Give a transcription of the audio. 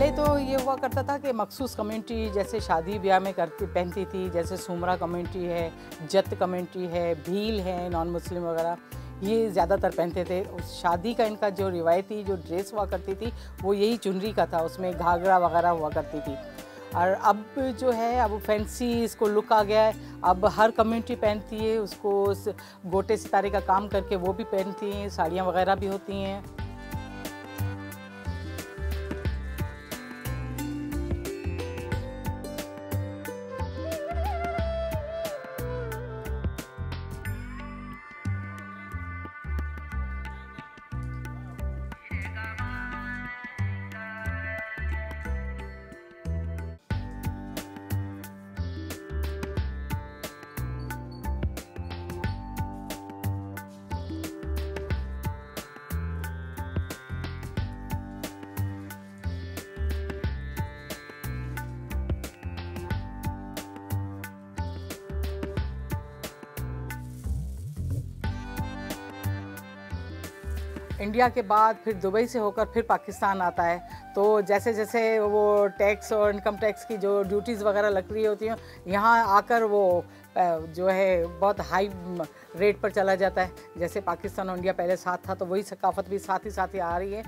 पहले तो ये हुआ करता था कि मखसूस कम्युनिटी जैसे शादी ब्याह में करती पहनती थी, जैसे सुमरा कम्युनिटी है, जत कम्युनिटी है, भील है, नॉन मुस्लिम वगैरह, ये ज़्यादातर पहनते थे। उस शादी का इनका जो रिवायती जो ड्रेस हुआ करती थी वो यही चुनरी का था, उसमें घाघरा वगैरह हुआ करती थी। और अब जो है अब फैंसी इसको लुक आ गया है, अब हर कम्युनिटी पहनती है उसको, उस गोटे सितारे का काम करके वो भी पहनती हैं, साड़ियाँ वगैरह भी होती हैं। इंडिया के बाद फिर दुबई से होकर फिर पाकिस्तान आता है, तो जैसे जैसे वो टैक्स और इनकम टैक्स की जो ड्यूटीज़ वगैरह लग रही होती हैं, यहाँ आकर वो जो है बहुत हाई रेट पर चला जाता है। जैसे पाकिस्तान और इंडिया पहले साथ था, तो वही सकाफत भी साथ ही आ रही है।